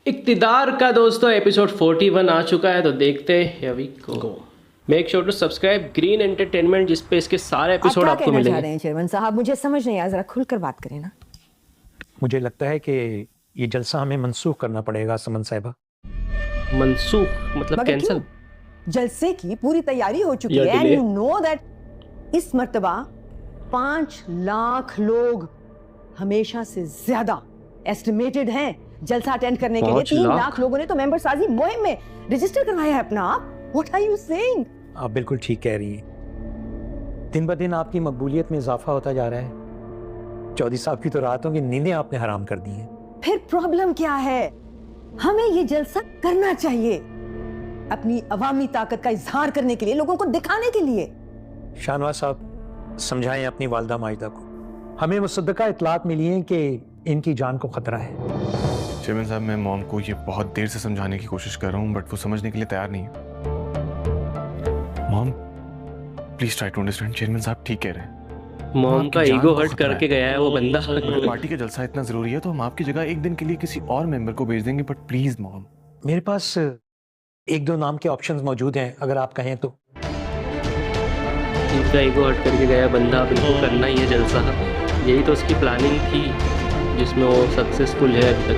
इक्तिदार का दोस्तों एपिसोड 41 आ चुका है, तो देखते हैं here we go. Make sure to subscribe Green Entertainment, जिस पे इसके सारे एपिसोड आपको मिलेंगे। चाह रहे हैं चेयरमैन साहब, मुझे समझ नहीं आया, जरा खुलकर बात करें ना। मुझे लगता है कि ये जलसा हमें मंसूख करना पड़ेगा समन साहिबा। मंसूख मतलब कैंसिल? जलसे की पूरी तैयारी हो चुकी है एंड यू नो दैट इस मर्तबा 5 लाख लोग हमेशा से ज्यादा एस्टिमेटेड हैं जलसा अटेंड करने के लिए। 3 लाख लोगों ने तो मेंबर साजी मुहिम में रजिस्टर करवाया है अपना आप। What are you saying? आप बिल्कुल ठीक कह रही हैं। दिन ब दिन आपकी मकबूलियत में इजाफा होता जा रहा है। चौधरी साहब की तो रातों की नींदें आपने हराम कर दी हैं। फिर प्रॉब्लम क्या है? हमें ये जलसा करना चाहिए अपनी अवामी ताकत का इजहार करने के लिए, लोगों को दिखाने के लिए। शाहनवाज साहब समझाएं अपनी वालिदा माजिदा को। हमें मुसद्दका इतलात मिली है कि इनकी जान को खतरा है। चेयरमैन साहब, मैं मॉम को ये बहुत देर से समझाने की कोशिश कर रहा हूँ, बट वो समझने के लिए तैयार नहीं है। Mom please try to understand. Chairman साहब ठीक कह रहे हैं। मॉम का ईगो हर्ट करके गया है वो बंदा। पार्टी का जलसा इतना जरूरी है तो हम आपकी जगह एक दिन के लिए किसी और मेंबर को भेज देंगे, बट प्लीज मॉम। मेरे पास 1-2 नाम के ऑप्शंस मौजूद हैं, अगर आप कहें तो। इनका ईगो हर्ट करके गया बंदा, अब इनको करना ही है जलसा। यही तो उसकी प्लानिंग थी जिसमें वो सक्सेसफुल है अभी तक।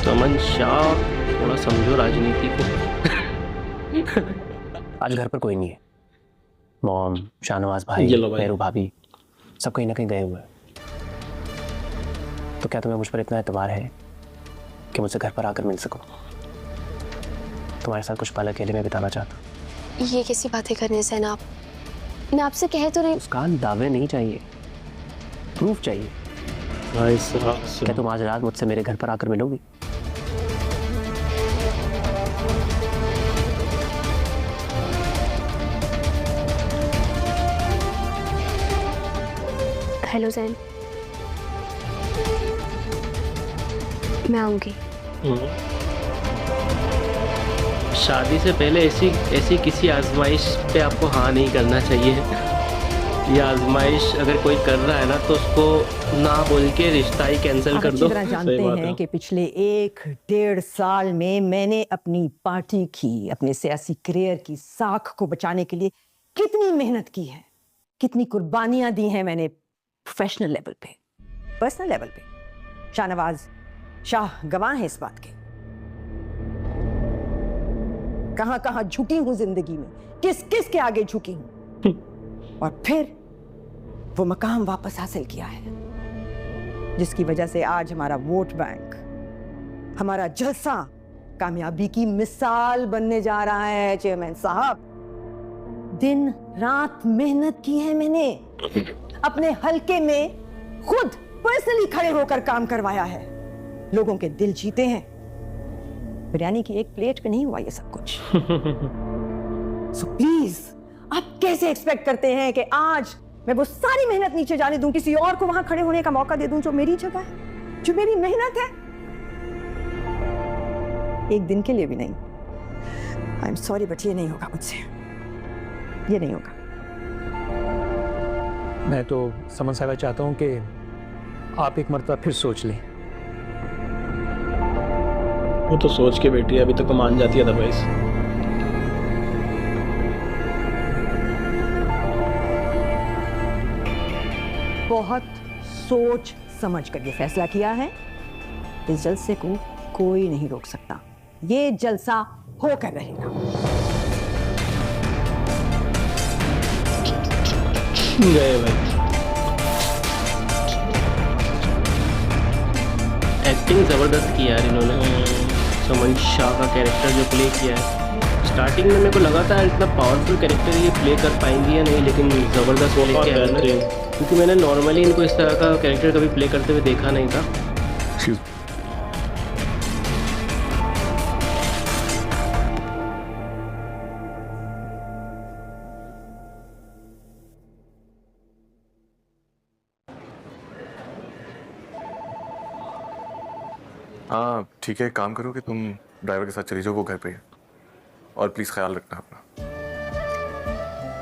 समन शाह, थोड़ा समझो राजनीति को। आज घर पर कोई नहीं है। मॉम, शाहनवाज भाई, मेरू भाभी सब कहीं ना कहीं गए हुए हैं। तो क्या तुम्हें मुझ पर इतना एतबार है कि मुझसे घर पर आकर मिल सको? तुम्हारे साथ कुछ पल अकेले में बिताना चाहता हूँ। ये कैसी बातें करने से ना आप? मैं आपसे कहे तो नहीं। मुस्कान, दावे नहीं चाहिए, प्रूफ चाहिए। भाई साहब, क्या तुम आज रात मुझसे मेरे घर पर आकर मिलोगी? हेलो जैन, मैं आऊंगी। शादी से पहले ऐसी किसी आजमाइश पे आपको हाँ नहीं करना चाहिए। ये आजमाइश अगर कोई कर रहा है ना, तो उसको ना बोल के रिश्ता ही कैंसिल कर दो। जानते हैं कि पिछले 1-1.5 साल में मैंने अपनी पार्टी की, अपने सियासी करियर की साख को बचाने के लिए कितनी मेहनत की है, कितनी कुर्बानियां दी हैं मैंने, प्रोफेशनल लेवल पे, पर्सनल लेवल पे। शाहनवाज शाह गवाह है इस बात के। कहां कहां झुकी हूं जिंदगी में, किस किस के आगे झुकी हूं, और फिर वो मकाम वापस हासिल किया है, जिसकी वजह से आज हमारा वोट बैंक, हमारा जलसा कामयाबी की मिसाल बनने जा रहा है। चेयरमैन साहब, दिन रात मेहनत की है मैंने, अपने हलके में खुद पर्सनली खड़े होकर काम करवाया है, लोगों के दिल जीते हैं। बिरयानी की एक प्लेट पे नहीं हुआ ये सब कुछ। सो प्लीज, आप कैसे एक्सपेक्ट करते हैं कि आज मैं वो सारी मेहनत नीचे जाने दूं, किसी और को वहां खड़े होने का मौका दे दूं जो मेरी जगह है, जो मेरी मेहनत है? एक दिन के लिए भी नहीं। आई एम सॉरी, बट ये नहीं होगा मुझसे, ये नहीं होगा। मैं तो समन साहिबा चाहता हूँ कि आप एक मरतबा फिर सोच लें। वो तो सोच के बैठी है, अभी तक तो मान जाती है अदरवाइज। बहुत सोच समझ कर ये फैसला किया है। इस जलसे को कोई नहीं रोक सकता, ये जलसा होकर रहेगा। गए भाई। एक्टिंग जबरदस्त की यार इन्होंने। समन शाह का कैरेक्टर जो प्ले किया है, स्टार्टिंग में मेरे को लगा था इतना पावरफुल कैरेक्टर ये प्ले कर पाएंगी या नहीं, लेकिन जबरदस्त प्ले किया है, क्योंकि मैंने नॉर्मली इनको इस तरह का कैरेक्टर कभी प्ले करते हुए देखा नहीं था। हाँ ठीक है, काम करो कि तुम ड्राइवर के साथ चली जाओ, वो घर पे है। और प्लीज ख्याल रखना अपना।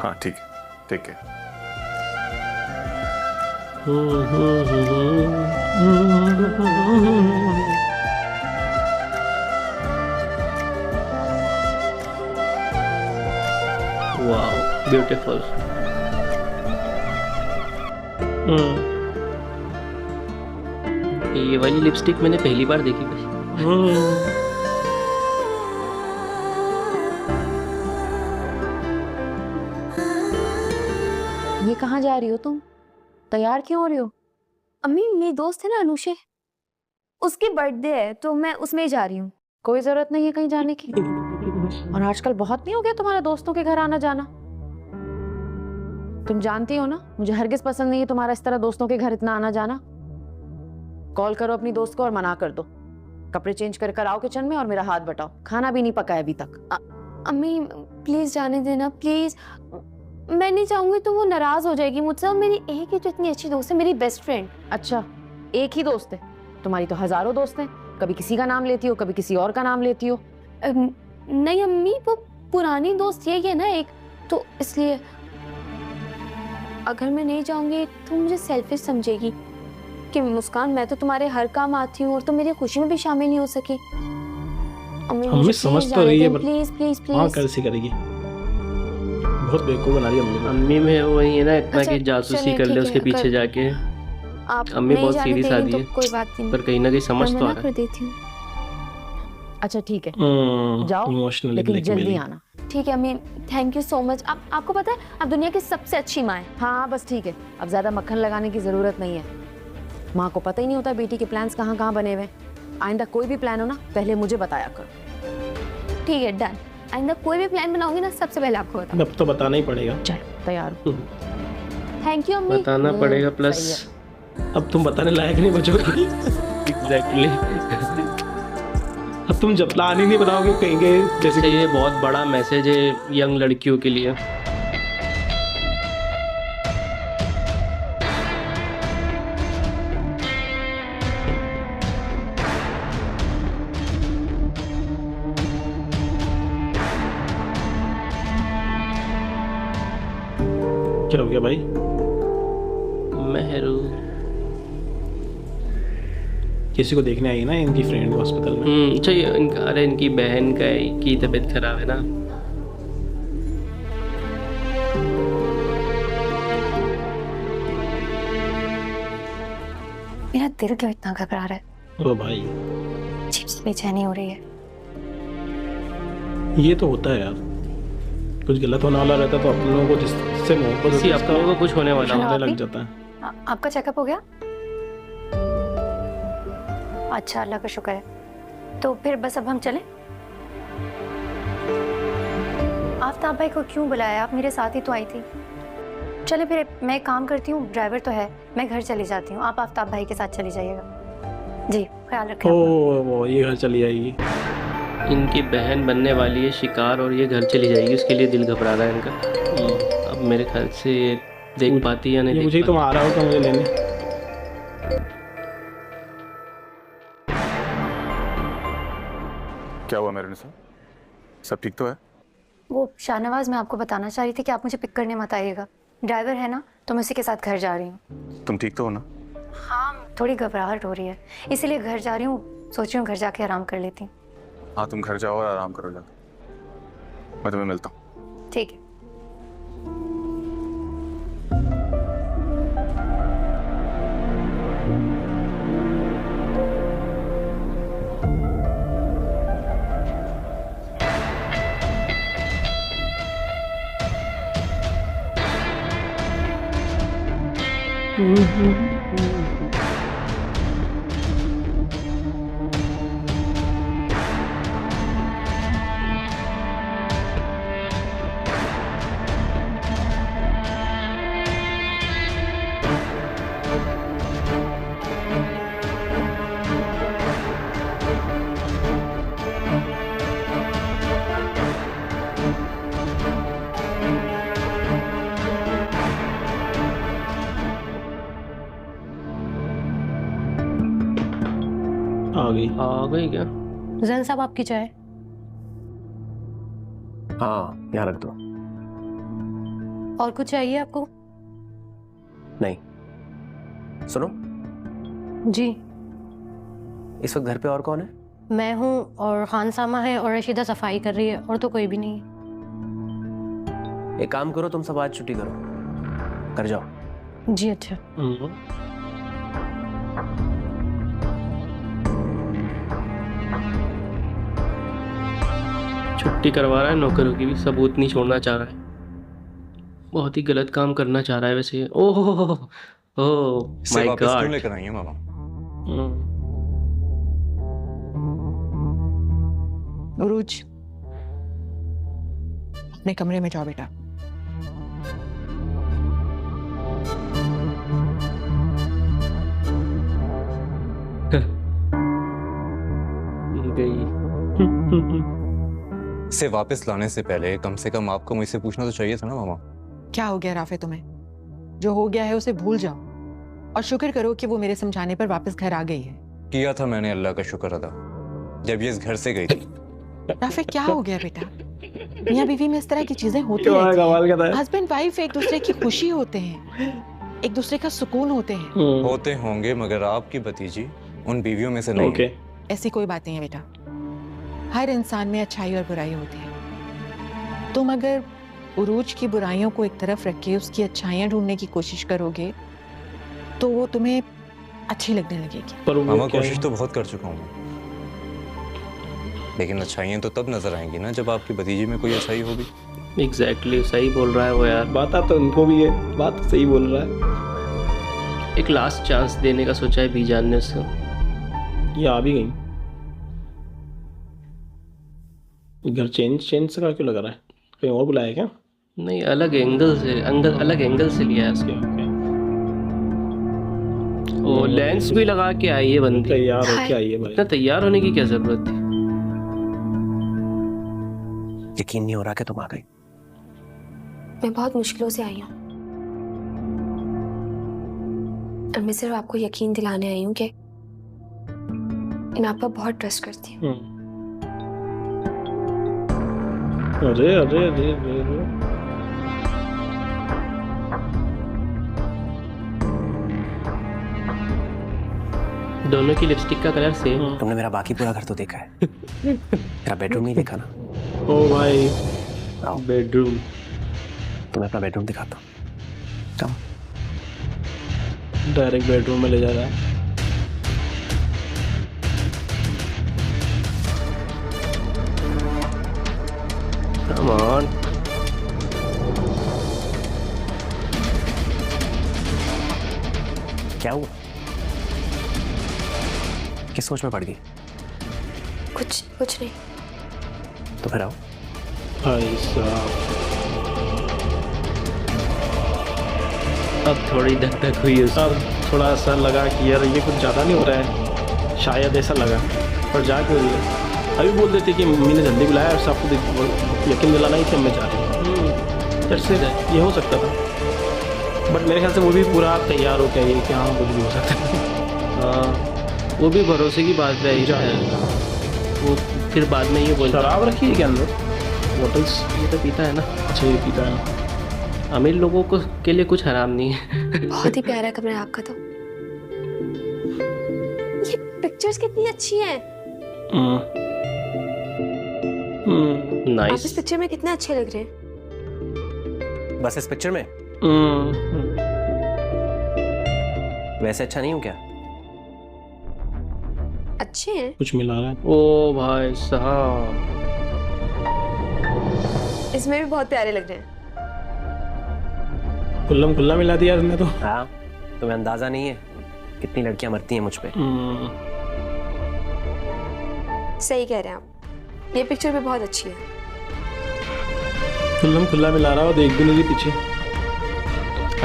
हाँ ठीक है, टेक केयर। Wow beautiful. ये वाली लिपस्टिक मैंने पहली बार देखी भाई। ये कहाँ जा रही हो तुम? तैयार क्यों हो रही हो? अम्मी मेरी दोस्त है ना अनुषे, उसकी बर्थडे है तो मैं उसमें ही जा रही हूँ। कोई जरूरत नहीं है कहीं जाने की। और आजकल बहुत नहीं हो गया तुम्हारा दोस्तों के घर आना जाना? तुम जानती हो ना मुझे हरगिज पसंद नहीं है तुम्हारा इस तरह दोस्तों के घर इतना आना जाना। कॉल करो अपनी दोस्त को और मना कर दो। कपड़े चेंज कर आओ किचन में और मेरा हाथ बटाओ। खाना भी नहीं पका है अभी तक। अम्मी प्लीज जाने देना प्लीज, मैं नहीं चाहूंगी तो वो नाराज हो जाएगी मुझसे। और मेरी एक ही तो इतनी अच्छी दोस्त है, मेरी बेस्ट फ्रेंड। अच्छा एक ही दोस्त है? तुम्हारी तो हजारों दोस्त हैं, कभी किसी का नाम लेती हो कभी किसी और का नाम लेती हो। नहीं अम्मी वो पुरानी दोस्त यही है ना एक, तो इसलिए अगर मैं नहीं जाऊंगी तो मुझे सेल्फिश समझेगी कि मुस्कान मैं तो तुम्हारे हर काम आती हूँ और तुम मेरी खुशी में भी शामिल नहीं हो सकी। अम्मी समझ तो रही है पर प्लीज प्लीज हाँ प्लीज। कैसे करेगी, बहुत बेवकूफ बना रही है अम्मी। अम्मी में वही है ना इतना अच्छा, कि जासूसी चलिए, कर ले ठीक उसके है, पीछे कर- जाके। आप अम्मी नहीं बहुत जाने सीरियस दे रही आदमी तो है, कोई बात नहीं, पर कहीं ना कहीं समझ मैं तो आ मना रहा कर है। देती हूँ। अच्छा ठीक है जाओ इमोशनल लेकिन जल्दी आना। ठीक है अम्मी, थैंक यू सो मच। आपको पता है आप दुनिया की सबसे अच्छी माँ है। हाँ बस ठीक है, अब ज्यादा मक्खन लगाने की जरूरत नहीं है। माँ को पता ही नहीं होता बेटी के प्लान्स कहाँ कहाँ बने हुए। आइंदा कोई भी प्लान हो ना पहले मुझे बताया करो। ठीक है डन, आइंदा कोई भी प्लान बनाऊंगी ना सबसे पहले आपको बता। अब तो बताना ही पड़ेगा। चलो तैयार हो। थैंक यू अम्मी। बताना पड़ेगा सही प्लस अब तुम बताने लायक नहीं बचोगी। एग्जैक्टली। अब तुम जब प्लान ही नहीं बनाओगे कहेंगे जैसे कि ये बहुत बड़ा मैसेज है यंग लड़कियों के लिए। क्या हो गया भाई? मेहरू किसी को देखने आई ना इनकी फ्रेंड हॉस्पिटल में। अच्छा ये अरे इनकी बहन की तबीयत खराब है ना। मेरा दिल क्यों इतना घबरा रहा है, ओ भाई अजीब सी बेचैनी हो रही है। ये तो होता है यार, कुछ गलत होने वाला रहता तो अपन लोगों को जिससे मोहब्बत किसी होती है, अपने को कुछ होने वाला उसका हो। होने लग जाता है। आपका चेकअप हो गया? अच्छा अल्लाह का शुक्र है। तो फिर बस अब हम चलें? आफ्ताब भाई को क्यों बुलाया, आप मेरे साथ ही तो आई थी। चले फिर मैं एक काम करती हूँ, ड्राइवर तो है, मैं घर चली जाती हूँ, आप आफ्ताब भाई के साथ चली जाइएगा। जी ख्याल रखें ओ अपना। वो ये घर चली आएगी। इनकी बहन बनने वाली है शिकार और ये घर चली जाएगी, उसके लिए दिल घबरा रहा है इनका। अब मेरे ख्याल से देख पाती या नहीं ये देख मुझे ही तुम आ रहा हो तो मुझे लेने। क्या हुआ मेरे साथ? सब ठीक तो है? वो शाहनवाज मैं आपको बताना चाह रही थी कि आप मुझे पिक करने मत आइएगा। ड्राइवर है ना तो मैं उसी के साथ घर जा रही हूँ। तुम ठीक तो हो ना? हाँ थोड़ी घबराहट हो रही है इसीलिए घर जा रही हूँ, सोच रही हूँ घर जाके आराम कर लेती हूँ। हाँ तुम घर जाओ और आराम करो जाके, मैं तुम्हें मिलता हूँ। ठीक है। आ गई। आ गई क्या? जैन साहब आपकी चाय। हाँ यहाँ रख दो। और कुछ चाहिए आपको? नहीं सुनो, जी, इस वक्त घर पे और कौन है? मैं हूँ और खान सामा है और रशीदा सफाई कर रही है, और तो कोई भी नहीं है। एक काम करो, तुम सब आज छुट्टी करो, कर जाओ। जी अच्छा। छुट्टी करवा रहा है नौकरों की भी, सबूत नहीं छोड़ना चाह रहा है। बहुत ही गलत काम करना चाह रहा है वैसे। ओह माय वापस क्यों गॉड। लेकर आई है मामा? उरूज, अपने कमरे में जाओ बेटा। गई। इसे वापस लाने से पहले कम से कम आपको मुझसे पूछना तो चाहिए था ना मामा। क्या हो गया राफे तुम्हें? जो हो गया है उसे भूल जाओ और शुक्र करो कि वो मेरे समझाने पर वापस घर आ गई है। किया था मैंने अल्लाह का शुक्र अदा, जब ये इस घर से गई थी। राफे क्या हो गया बेटा? मियां बीवी में इस तरह की चीजें होती कमाल रहती करता हैं। है। हस्बैंड वाइफ एक दूसरे की खुशी होते हैं, एक दूसरे का सुकून होते हैं। होते होंगे, मगर आपकी भतीजी उन बीवियों में से नहीं ओके। है। ऐसी कोई बात नहीं है बेटा, हर इंसान में अच्छाई और बुराई होती है। तुम अगर उरूज की बुराइयों को एक तरफ रख के उसकी अच्छाइयां ढूंढने की कोशिश करोगे तो वो तुम्हें अच्छी लगने लगेगी। पर वो मामा क्या कोशिश है? तो बहुत कर चुका हूँ, लेकिन अच्छाइयाँ तो तब नजर आएंगी ना जब आपकी भतीजी में कोई अच्छाई होगी। एग्जैक्टली सही बोल रहा है वो यार। बात तो उनको भी है, बात तो सही बोल रहा है। एक लास्ट चांस देने का सोचा है बीजान ने उसको। ये आ भी गई। घर चेंज से का क्यों लग रहा है? कहीं और बुलाया क्या? नहीं, अलग एंगल से अलग एंगल से लिया है उसके। ओ लेंस भी लगा के आई है बंदी। तैयार हो क्या ये भाई? इतना तैयार होने की क्या जरूरत थी? यकीन नहीं हो रहा कि तुम आ गई। मैं बहुत मुश्किलों से आई हूँ और मैं सिर्फ आपको यकीन दिलाने आई हूँ कि मैं आप पर बहुत ट्रस्ट करती हूँ। अरे अरे अरे अरे अरे। दोनों की लिपस्टिक का कलर सेम। तुमने मेरा बाकी पूरा घर तो देखा है, मेरा बेडरूम नहीं देखा ना? ओ भाई, आओ बेडरूम। तुम्हें अपना बेडरूम दिखाता हूँ। चलो। डायरेक्ट बेडरूम में ले जा रहा है। Come on. क्या हुआ? किस सोच में पड़ गई? कुछ नहीं। तो फिर आओ। भाई साहब, अब थोड़ी धक धक हुई उसको। अब थोड़ा सा लगा कि यार ये कुछ ज़्यादा नहीं हो रहा है, शायद ऐसा लगा। पर जा क्यों रही है? अभी बोल देते कि मम्मी ने जल्दी बुलाया और सबको यकीन दिलाना ही कि मैं जा रही हूँ। से ये हो सकता था, बट मेरे ख्याल से वो भी पूरा तैयार हो गया कि हाँ कुछ भी हो सकता है। हाँ, वो भी भरोसे की बात रही है। वो फिर बाद में ये बोलता शराब रखी है क्या अंदर? बोटल्स ये तो पीता है ना। अच्छा, ये पीता है। अमीर लोगों को के लिए कुछ हराम नहीं है। बहुत ही प्यारा कमरा है आपका। तो ये पिक्चर्स कितनी अच्छी हैं। आप नाइस। इस पिक्चर में कितने अच्छे लग रहे हैं। बस इस पिक्चर में वैसे अच्छा नहीं हूँ क्या? अच्छे हैं। कुछ मिला रहा है। ओ भाई साहब, इसमें भी बहुत प्यारे लग रहे हैं। खुल्लम खुल्ला मिला दिया तुमने तो। हाँ, तुम्हें अंदाजा नहीं है कितनी लड़कियां मरती हैं मुझ पे। सही कह रहे हैं आप, ये पिक्चर भी बहुत अच्छी है। खुल्लम खुल्ला मिला रहा हो, देख भी नहीं रही पीछे।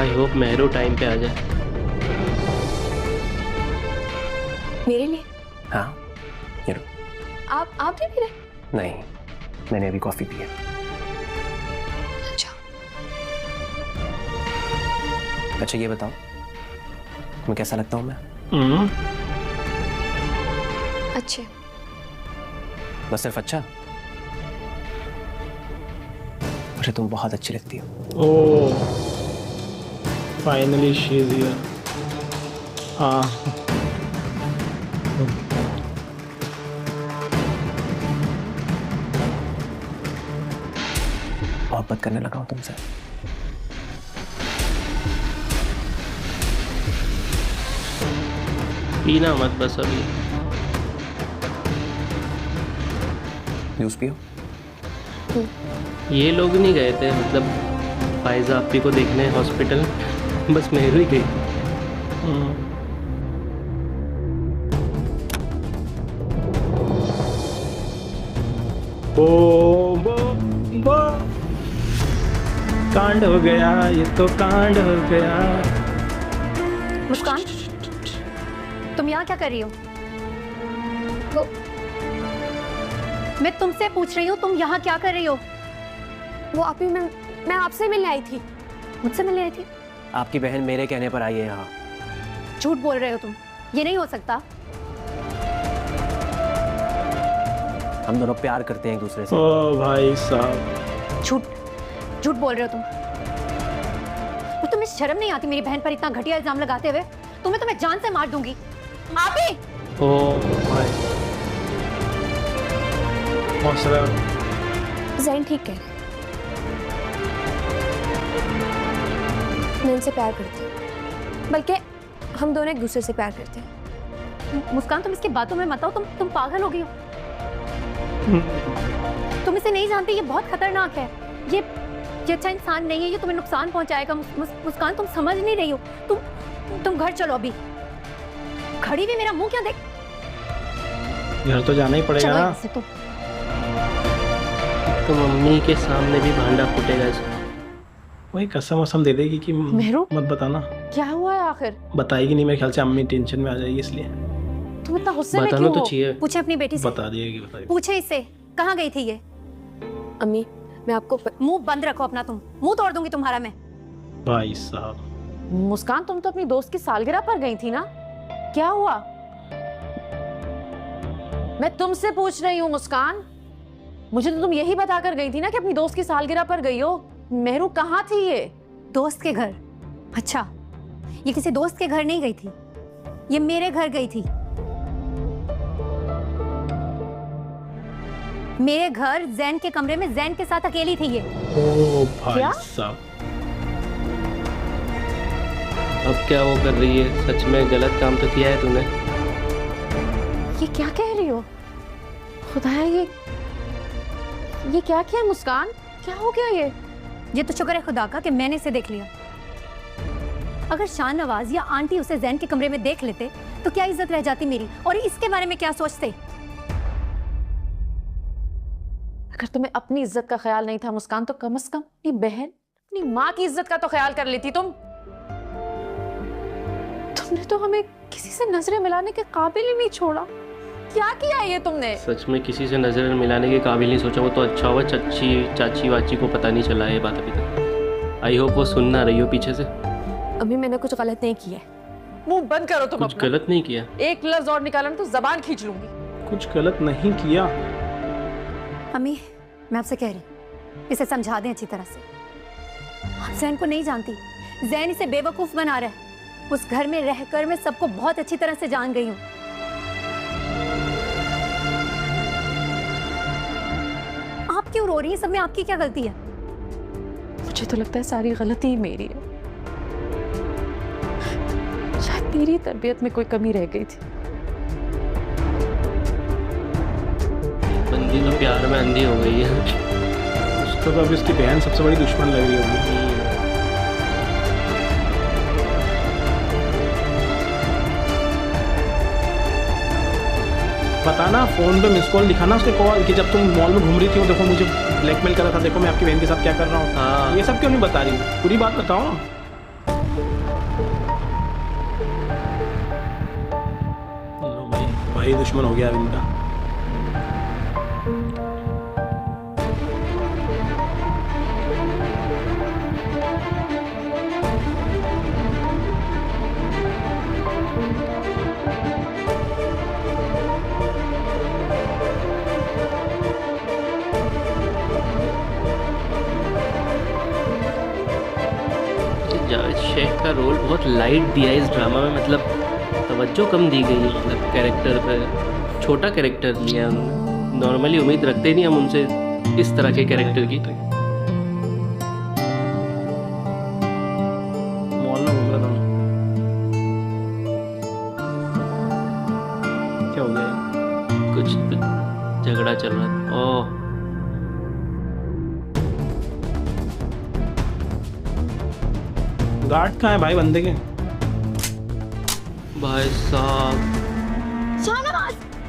आई होप मेहरो टाइम पे आ जाए। मेरे लिए हाँ, ये लो। आप नहीं पी रहे? नहीं, मैंने अभी कॉफी पी है। अच्छा, अच्छा ये बताओ, तुम्हें कैसा लगता हूँ मैं? अच्छे। बस सिर्फ अच्छा? मुझे तुम बहुत अच्छी लगती हो। ओह, फाइनली शी इज हियर। हाँ मोहब्बत करने लगा हूं तुमसे। पीना मत बस अभी। जूस पियो। ये लोग नहीं गए थे, मतलब फायजा आपी को देखने हॉस्पिटल, बस मेहरू ही गई। बो कांड हो गया, ये तो कांड हो गया। मुस्कान, तुम यहाँ क्या कर रही हो? मैं तुमसे पूछ रही हूँ, तुम यहाँ क्या कर रही हो? वो अभी मैं आपसे मिलने आई थी। मुझसे मिलने आई थी? आपकी बहन मेरे कहने पर आई है यहाँ। झूठ बोल रहे हो तुम, ये नहीं हो सकता। हम दोनों प्यार करते हैं एक दूसरे से। ओ भाई साहब, झूठ बोल रहे हो तुम। तो तुम्हें शर्म नहीं आती मेरी बहन पर इतना घटिया इल्जाम लगाते हुए? तुम्हें जान से मार दूंगी। आप ही ओ भाई, हौसला। जैन ठीक कह रहे हैं। मैं इनसे प्यार करती हूँ, बल्कि हम दोनों एक दूसरे से प्यार करते हैं। मुस्कान, तुम इसकी बातों में मत आओ। तुम पागल हो गई हो। तुम इसे नहीं जानती, ये बहुत खतरनाक है। ये अच्छा इंसान नहीं है, ये तुम्हें नुकसान पहुंचाएगा। मुस्कान, तुम समझ नहीं रही हो। तुम घर चलो अभी। खड़ी हुई मेरा मुंह क्या देख। घर तो जाना ही पड़ेगा चलो ना। यहाँ से तुम। तो मम्मी के सामने भी भांडा फूटेगा इसका। वही कसम वसम दे देगी कि मेहरू? मत बताना। क्या हुआ है आखिर? बताएगी नहीं, मेरे ख्याल से अम्मी टेंशन में आ जाएगी, इसलिए तुम इतना गुस्से में बताना क्यों तो हो? चाहिए। पूछे अपनी बेटी से। बता दिएगी, बता दिएगी। पूछे इससे, कहाँ गई थी ये? अम्मी, मैं आपको मुंह बंद रखो अपना। तुम मुंह तोड़ दूंगी तुम्हारा मैं। भाई साहब, मुस्कान, तुम तो अपनी दोस्त की सालगिरह पर गई थी ना? क्या हुआ? मैं तुमसे पूछ रही हूँ मुस्कान। मुझे तो तुम यही बताकर गई थी ना कि अपनी दोस्त की सालगिरह पर गई हो। मेहरू कहाँ थी ये? दोस्त के घर? अच्छा, ये किसी दोस्त के घर नहीं गई थी, ये मेरे घर गई थी। मेरे घर जैन के कमरे में जैन के साथ अकेली थी ये। ओ भाई क्या? साहब, अब क्या वो कर रही है? सच में गलत काम तो किया है तूने। ये क्या कह रही हो? खुदाया, ये क्या किया मुस्कान? क्या हो गया ये तो शुक्र है खुदा का कि मैंने इसे देख लिया। अगर शाहनवाज या आंटी उसे जैन के कमरे में देख लेते तो क्या इज्जत रह जाती मेरी, और इसके बारे में क्या सोचते? अगर तुम्हें अपनी इज्जत का ख्याल नहीं था मुस्कान, तो कम से कम अपनी बहन, अपनी माँ की इज्जत का तो ख्याल कर लेती तुमने तो हमें किसी से नजरें मिलाने के काबिल ही नहीं छोड़ा। क्या किया ये तुमने? सच में किसी से नजर मिलाने के काबिल नहीं सोचा। वो तो अच्छा हुआ चाची वाची को पता नहीं चला ये बात अभी तक। आई होप वो सुन ना रही हो पीछे से। अम्मी, मैंने कुछ गलत नहीं किया है। मुंह बंद करो तुम कुछ अपना। गलत नहीं किया। एक लफ्ज और निकाला ना तो जबान खींच लूंगी। कुछ गलत नहीं किया। अम्मी, मैं आपसे कह रही हूँ, इसे समझा दें अच्छी तरह से। आप जैन को नहीं जानती। जैन इसे बेवकूफ बना रहा है। उस घर में रहकर मैं सबको बहुत अच्छी तरह से जान गई हूँ। आप क्यों रो रही हैं? सब में आपकी क्या गलती है? मुझे तो लगता है सारी गलती ही मेरी है। शायद मेरी तरबियत में कोई कमी रह गई थी। बंदी तो प्यार में अंधी हो गई है। उसको तो अभी उसकी बहन सबसे बड़ी दुश्मन लग रही होगी। बताना, फोन पे मिस कॉल दिखाना उसके कॉल कि जब तुम मॉल में घूम रही थी, वो देखो मुझे ब्लैकमेल कर रहा था, देखो मैं आपकी बहन के साथ क्या कर रहा हूँ। हाँ। ये सब क्यों नहीं बता रही? पूरी बात बताओ ना। लो भाई दुश्मन हो गया अभी इनका। जावेद शेख का रोल बहुत लाइट दिया है इस ड्रामा में। मतलब तवज्जो कम दी गई है, मतलब कैरेक्टर पर छोटा कैरेक्टर लिया है उन्होंने। नॉर्मली उम्मीद रखते नहीं हम उनसे इस तरह के कैरेक्टर की। मॉल में घूम रहा था। क्या हो गया? कुछ झगड़ा चल रहा था। ओह गार्ड कहाँ है भाई बंदे के? भाई साहब,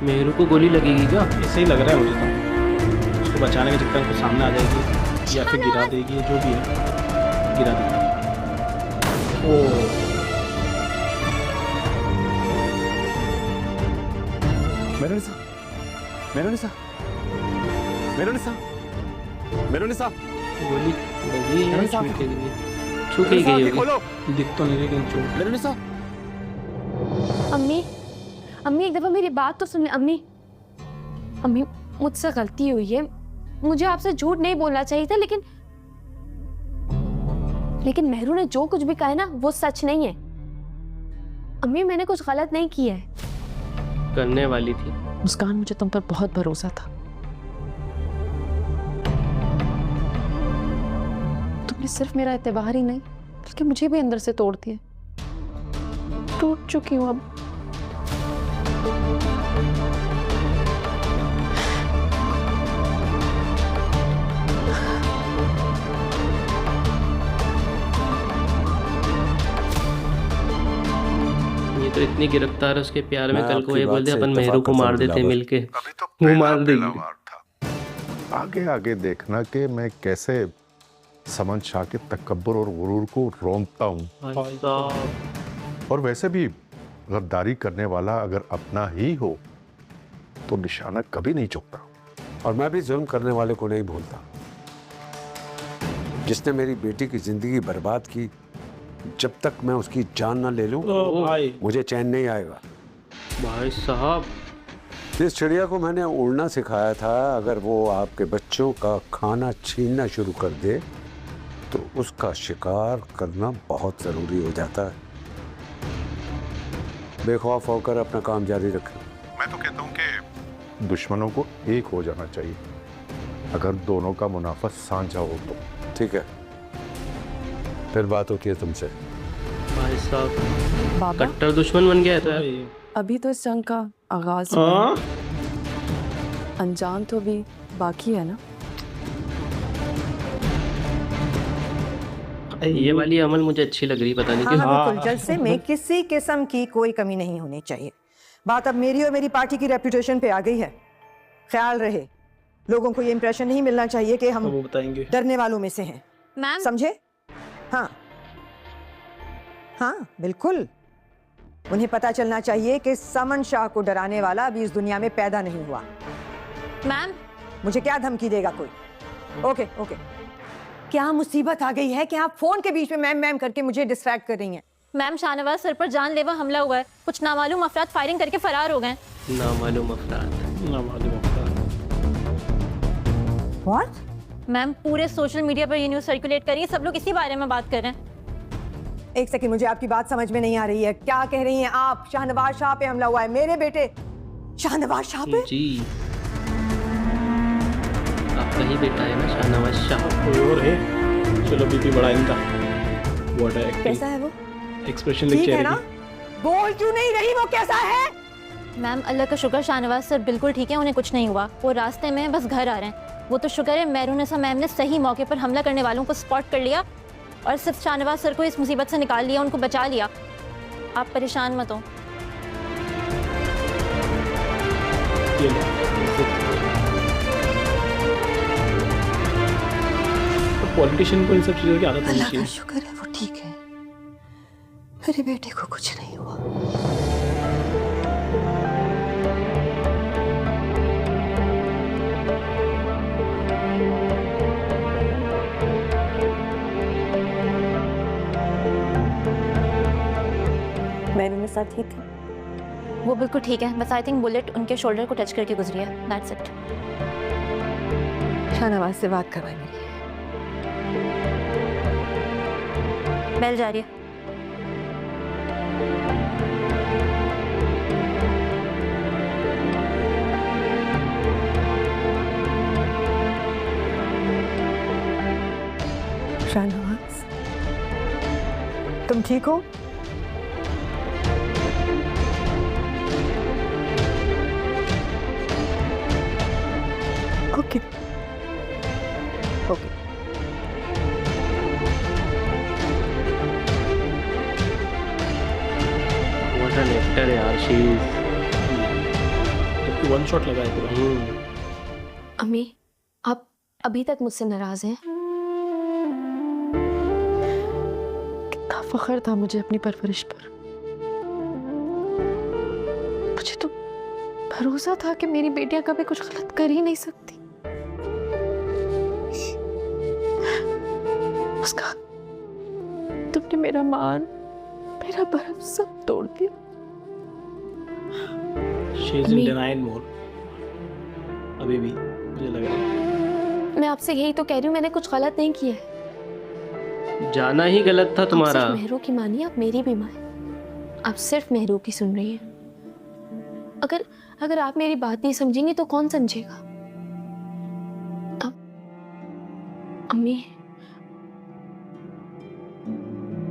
मेरू को गोली लगेगी क्या? ऐसे ही लग रहा है मुझे तो। उसको बचाने के चक्कर में सामने आ जाएगी या फिर गिरा देगी, जो भी है गिरा देगी। ओ मेरोनिसा, मेरोनिसा, मेरोनिसा, मेरोनिसा, गोली लगी है, मेरे साथ- छू के गई, छू के ही गई होगी। खोलो। दिख तो नहीं रही लेकिन चोट। मेरोनिसा, अम्मी, अम्मी एक दफा मेरी बात तो सुन ले। अम्मी, अम्मी मुझसे गलती हुई है, मुझे आपसे झूठ नहीं बोलना चाहिए था, लेकिन मेहरू ने जो कुछ भी कहा है ना वो सच नहीं है। अम्मी मैंने कुछ गलत नहीं किया है। करने वाली थी। मुस्कान, मुझे तुम पर बहुत भरोसा था। तुमने सिर्फ मेरा एतबार ही नहीं बल्कि मुझे भी अंदर से तोड़ दिया। टूट चुकी हूँ अब। ये तो इतनी गिरफ्तार है उसके प्यार में, मैं कल को आपकी ये बात बोल दे से अपन इत्तेफाक मेहरू को करता मार हूं, देते दिलावर। मिलके। अभी तो वो पहला मार देगी। वार था। आगे आगे देखना कि मैं कैसे समन शाह के तकब्बुर और गुरूर को रोंदता हूँ। भाई साहब, और वैसे भी गद्दारी करने वाला अगर अपना ही हो तो निशाना कभी नहीं चुकता। और मैं भी जुल्म करने वाले को नहीं भूलता। जिसने मेरी बेटी की जिंदगी बर्बाद की, जब तक मैं उसकी जान ना ले लूं, ओ भाई, मुझे चैन नहीं आएगा। भाई साहब, जिस चिड़िया को मैंने उड़ना सिखाया था, अगर वो आपके बच्चों का खाना छीनना शुरू कर दे तो उसका शिकार करना बहुत जरूरी हो जाता है। बेखौफ होकर अपना काम जारी रखें। मैं तो कहता हूँ कि दुश्मनों को एक हो जाना चाहिए, अगर दोनों का मुनाफा साझा हो तो। ठीक है, फिर बात होती है तुमसे। भाई साहब, बाबा, कट्टर दुश्मन बन गया है तो यार। भाई। अभी तो इस जंग का आगाज हुआ हाँ? है। अंजाम तो अभी बाकी है ना। ये वाली अमल मुझे अच्छी लग रही, पता नहीं हाँ क्यों। हाँ बिल्कुल, जलसे में किसी किस्म की कोई कमी नहीं होनी चाहिए। बात अब मेरी और मेरी पार्टी की रेपुटेशन पे आ गई है। ख्याल रहे, लोगों को ये इंप्रेशन नहीं मिलना चाहिए कि हम वो बताएंगे। डरने वालों में से हैं। मैम, समझे? हाँ हाँ बिल्कुल, उन्हें पता चलना चाहिए कि समन शाह को डराने वाला अभी इस दुनिया में पैदा नहीं हुआ। मैम, मुझे क्या धमकी देगा कोई? ओके ओके, क्या मुसीबत आ गई है कि आप फोन के बीच में मैम मैम करके मुझे डिस्ट्रैक्ट कर रही हैं? मैम शाहनवाज सर पर जानलेवा हमला हुआ है। कुछ नामालूम अफराद फायरिंग करके फरार हो गए। नामालूम अफराद। ना मालूम होता। What? मैम, पूरे सोशल मीडिया पर ये न्यूज़ सर्कुलेट करी है, सब लोग इसी बारे में बात कर रहे हैं। एक सेकंड, मुझे आपकी बात समझ में नहीं आ रही है। क्या कह रही हैं आप? शाहनवाज शाह पे हमला हुआ है? मेरे बेटे शाहनवाज शाह पे? जी, आपका ही बेटा है ना शाहनवाज शाह। कोई और है? चलो बीपी बढ़ा इनका। व्हाट है? कैसा है वो? एक्सप्रेशन लिख ठीक है चेहरे ना? की। बोल क्यों नहीं रही? वो कैसा है? मैम, अल्लाह का शुक्र, शाहनवाज सर बिल्कुल ठीक है, उन्हें कुछ नहीं हुआ। वो रास्ते में बस घर आ रहे हैं। वो तो शुक्र है मेहरुनिसा मैम ने सही मौके पर हमला करने वालों को स्पॉट कर लिया और सिर्फ शाहनवाज सर को इस मुसीबत से निकाल लिया, उनको बचा लिया। आप परेशान मत हो। ये लो। तो पॉलिटिशियन को इन सब चीजों की आदत होनी अल्लाह का चाहिए। शुक्र है वो ठीक है, मेरे बेटे को कुछ नहीं हुआ। मेहरुनिसा ठीक है? वो बिल्कुल ठीक है, बस आई थिंक बुलेट उनके शोल्डर को टच करके गुजरी है। That's it. शाहनवाज से बात करवाई मेरी। बेल जा रही है। तुम ठीक हो? Okay okay. What an actor है यार, शी इज। जबकि वन शॉट लगा है पूरा। अम्मी, आप अभी तक मुझसे नाराज हैं? कितना फख्र था मुझे अपनी परवरिश पर। मुझे तो भरोसा था कि मेरी बेटियां कभी कुछ गलत कर ही नहीं सकती। उसका तुमने मेरा मान, मेरा भरम सब तोड़ दिया। She is in denial mode अभी भी, मुझे लग रहा है। मैं आपसे यही तो कह रही हूँ, मैंने कुछ गलत नहीं किया है। जाना ही गलत था तुम्हारा। आप सिर्फ मेहरू की मानिए, आप मेरी भी मानिए। आप सिर्फ मेहरू की सुन रही हैं। अगर आप मेरी बात नहीं समझेंगी तो कौन समझेगा? अम्मी,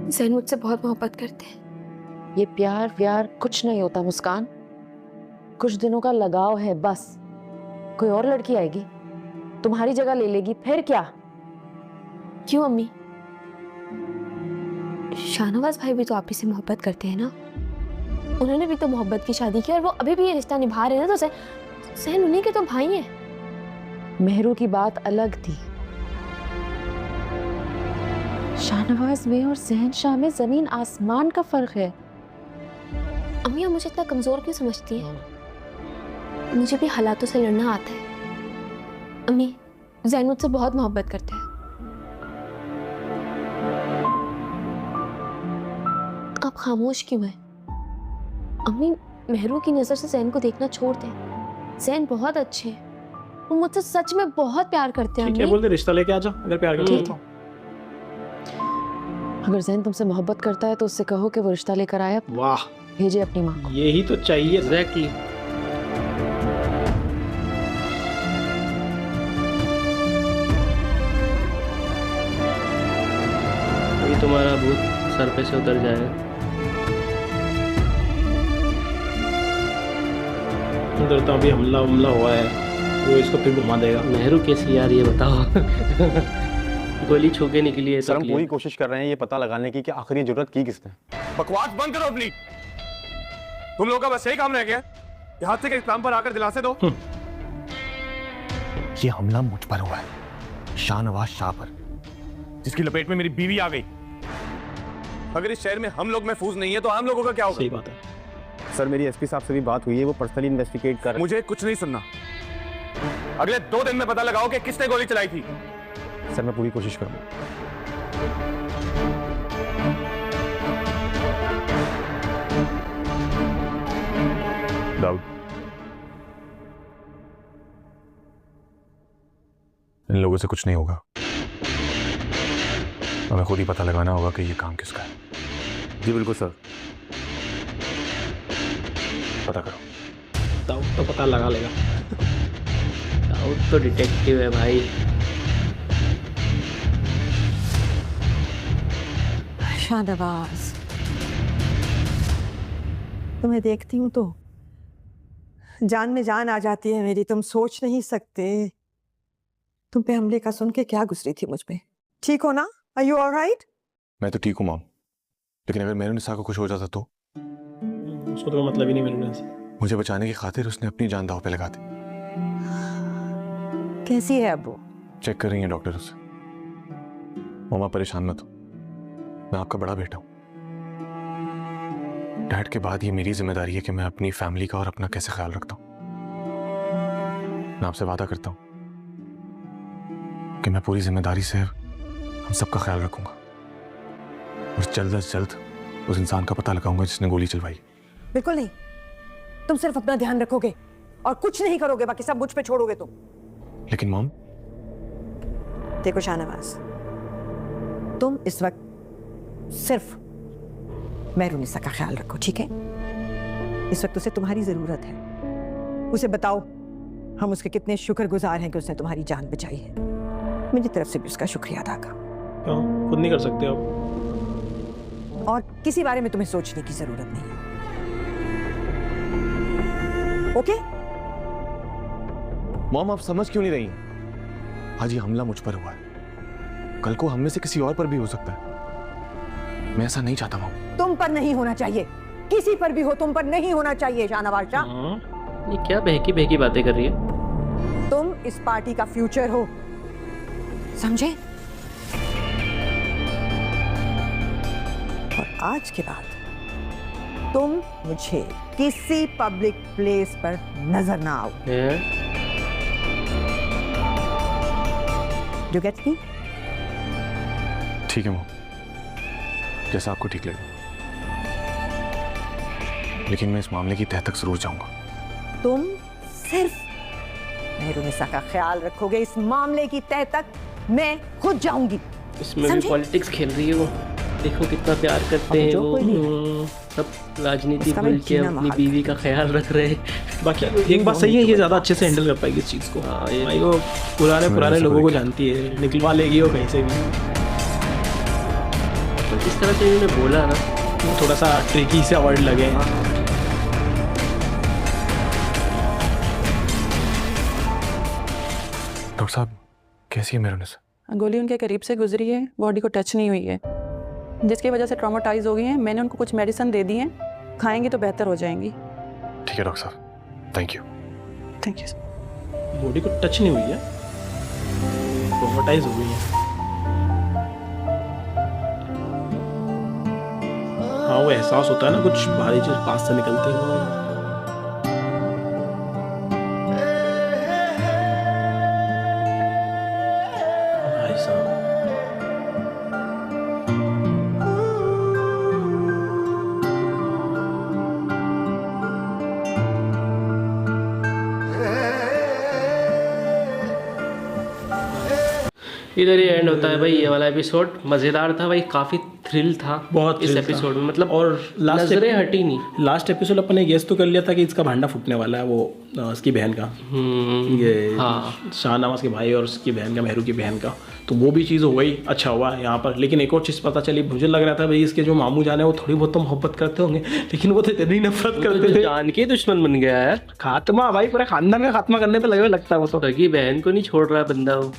ज़ैन मुझसे बहुत मोहब्बत करते हैं। ये प्यार व्यार कुछ नहीं होता मुस्कान, कुछ दिनों का लगाव है बस। कोई और लड़की आएगी, तुम्हारी जगह ले लेगी, फिर क्या? क्यों अम्मी? शाहनवाज भाई भी तो आप ही से मोहब्बत करते हैं ना। उन्होंने भी तो मोहब्बत की शादी की और वो अभी भी ये रिश्ता निभा रहे हैं ना। तो ज़ैन उन्हीं के तो भाई हैं। मेहरू की बात अलग थी। शाहनवाज में और ज़हन शाह में जमीन आसमान का फर्क है। अम्मी, आप मुझे इतना कमजोर क्यों समझती हैं? मुझे भी हालातों से लड़ना आता है। अम्मी, ज़ैन मुझसे बहुत मोहब्बत करते हैं। आप खामोश क्यों हैं? अम्मी, मेहरू की नजर से ज़ैन को देखना छोड़ दें। ज़ैन बहुत अच्छे हैं, वो मुझसे सच में बहुत प्यार करते हैं। ठीक है, बोलते रिश्ता लेके आ जाओ अगर प्यार करते हो तो। अगर ज़ैन तुमसे मोहब्बत करता है तो उससे कहो कि वो रिश्ता लेकर आए, वाह, भेजे अपनी माँ को। यही तो चाहिए। एग्जैक्टली। अभी तुम्हारा भूत सर पे से उतर जाएगा। उधर तो अभी हमला हुआ है, वो इसको फिर घुमा देगा। मेहरू कैसी यार, ये बताओ। गोली छू के निकली है। सर, हम पूरी कोशिश कर रहे हैं ये पता लगाने की कि आखिर ये जरूरत की किसने। बकवास बंद करो अपनी। तुम लोगों का बस यही काम रह गया, यहाँ से इस्लाम पर आकर दिलासे दो। ये हमला मुझ पर हुआ है, शाहनवाज शाह पर, जिसकी लपेट में मेरी बीवी आ गई। अगर इस शहर में हम लोग महफूज नहीं है तो आम लोगों का क्या होगा? सही बात है सर, मेरी एसपी साहब से भी बात हुई है, वो पर्सनली इन्वेस्टिगेट कर। मुझे कुछ नहीं सुनना। अगले 2 दिन में पता लगाओ कि किसने गोली चलाई थी। सर, मैं पूरी कोशिश करूंगा। दाऊद, इन लोगों से कुछ नहीं होगा। हमें खुद ही पता लगाना होगा कि ये काम किसका है। जी बिल्कुल सर। पता करो। दाऊद तो पता लगा लेगा। दाऊद तो डिटेक्टिव है भाई। शाहनवाज, तुम्हें देखती हूँ तो जान में जान आ जाती है मेरी। तुम सोच नहीं सकते तुम पे हमले का सुन के क्या गुजरी थी मुझ पे। ठीक हो ना? Are you all right? मैं तो ठीक हूँ मॉम, लेकिन अगर मेहरुनिसा को कुछ हो जाता तो? उसको तो मतलब ही नहीं मिलने से। मुझे बचाने की खातिर उसने अपनी जान दांव पे लगा दी। कैसी है अब वो? चेक कर रही है डॉक्टर उसे। मामा परेशान मत हो, मैं आपका बड़ा बेटा हूं। डैड के बाद ये मेरी जिम्मेदारी है कि मैं अपनी फैमिली का और अपना कैसे ख्याल रखता हूं। मैं आपसे वादा करता हूं कि मैं पूरी जिम्मेदारी से हम सबका ख्याल रखूंगा और जल्द से जल्द उस इंसान का पता लगाऊंगा जिसने गोली चलवाई। बिल्कुल नहीं, तुम सिर्फ अपना ध्यान रखोगे और कुछ नहीं करोगे, बाकी सब मुझ पे छोड़ोगे तुम। लेकिन मॉम, देखो शाहनवाज, तुम इस वक्त सिर्फ मेहरुनिसा का ख्याल रखो, ठीक है? इस वक्त उसे तुम्हारी जरूरत है। उसे बताओ हम उसके कितने शुक्रगुजार हैं कि उसने तुम्हारी जान बचाई है। मेरी तरफ से भी उसका शुक्रिया अदा करो। क्यों खुद नहीं कर सकते आप? और किसी बारे में तुम्हें सोचने की जरूरत नहीं। ओके? मॉम आप समझ क्यों नहीं रही हैं? आज ये हमला मुझ पर हुआ है, कल को हम में से किसी और पर भी हो सकता है। मैं ऐसा नहीं चाहता मॉम। तुम पर नहीं होना चाहिए, किसी पर भी हो, तुम पर नहीं होना चाहिए शाहनवाज शाह। ये क्या बहकी बहकी बातें कर रही है? तुम इस पार्टी का फ्यूचर हो, समझे? और आज के बाद तुम मुझे किसी पब्लिक प्लेस पर नजर ना आओ। Do get me? ठीक है मॉम, जैसा आपको ठीक लगे, लेकिन मैं इस मामले की तह तक जरूर जाऊंगा। तुम सिर्फ मेहरुनिसा का ख्याल रखोगे, इस मामले की तह तक मैं खुद जाऊंगी। इसमें भी पॉलिटिक्स खेल रही है वो। देखो कितना प्यार करते हैं वो, सब राजनीति भूल के अपनी बीवी का ख्याल रख रहे हैं। बाकी एक बात सही है, ये ज्यादा अच्छे से हैंडल कर पाएगी इस चीज को। भाई वो पुराने लोगों को जानती है, निकलवा लेगी वो कहीं से भी। तो जिस तरह से इन्होंने बोला ना, थोड़ा सा ट्रिकी से वर्ड लगे। डॉक्टर साहब कैसी है मेहरुनिसा? गोली उनके करीब से गुजरी है, बॉडी को टच नहीं हुई है, जिसकी वजह से ट्रॉमाटाइज हो गई हैं। मैंने उनको कुछ मेडिसिन दे दी हैं, खाएंगे तो बेहतर हो जाएंगी। ठीक है डॉक्टर साहब, thank you. Thank you. Body को टच नहीं हुई है, ट्रॉमाटाइज हो गई है। हाँ वो एहसास होता है ना, कुछ भारी चीज पास से निकलते हैं। इधर ही एंड होता है भाई ये वाला एपिसोड। मज़ेदार था भाई, काफ़ी थ्रिल था बहुत इस एपिसोड में, मतलब और नजरें हटी नहीं। लास्ट एपिसोड अपन ने गेस तो कर लिया था कि इसका भांडा फूटने वाला है, वो उसकी बहन का, ये शाहनवाज के भाई और उसकी बहन का, मेहरू की बहन का, तो वो भी चीज़ हो गई। अच्छा हुआ यहाँ पर। लेकिन एक और चीज़ पता चली, मुझे लग रहा था भाई इसके जो मामू जान है वो थोड़ी बहुत तो मोहब्बत करते होंगे, लेकिन वो तो इतनी नफरत करते थे, जान के दुश्मन बन गया यार। खात्मा भाई, पूरा खानदान का खात्मा करने पे लगे हुए लगता है वो तो। सगी बहन को नहीं छोड़ रहा बंदा वो।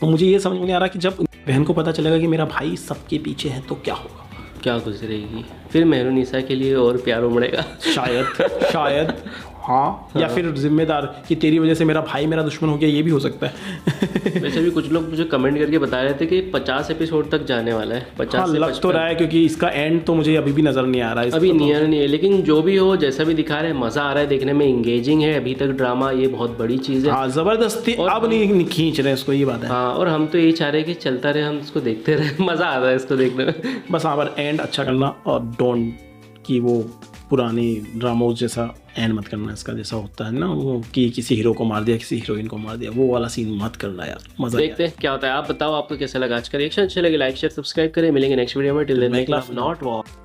तो मुझे ये समझ में नहीं आ रहा कि जब बहन को पता चलेगा कि मेरा भाई सबके पीछे है तो क्या होगा, क्या गुजरेगी फिर मेहरुनिसा के लिए और प्यार उमड़ेगा शायद हाँ, या फिर जिम्मेदार कि तेरी वजह से मेरा भाई मेरा दुश्मन हो गया, ये भी हो सकता है। वैसे भी कुछ लोग मुझे कमेंट करके बता रहे थे कि 50 एपिसोड तक जाने वाला है। 50 से लग तो रहा है, क्योंकि इसका एंड तो मुझे अभी भी नजर नहीं आ रहा है। अभी नियर नहीं है, लेकिन जो भी हो, जैसा भी दिखा रहे हैं, मजा आ रहा है देखने में, इंगेजिंग है अभी तक ड्रामा, ये बहुत बड़ी चीज़ है। हाँ, जबरदस्ती अब नहीं खींच रहे इसको, ये बात है। हाँ, और हम तो यही चाह रहे हैं कि चलता रहे, हम इसको देखते रहे, मजा आ रहा है इसको देखने में। बस हाँ, पर एंड अच्छा करना और डोंट कि वो पुरानी ड्रामोज जैसा एंड मत करना इसका, जैसा होता है ना वो कि किसी हीरो को मार दिया, किसी हीरोइन को मार दिया, वो वाला सीन मत करना यार। मजा देखते हैं क्या होता है। आप बताओ आपको कैसा लगा आज का रिएक्शन। अच्छा लगे लाइक शेयर सब्सक्राइब करें। मिलेंगे नेक्स्ट वीडियो में। Till then make love not war.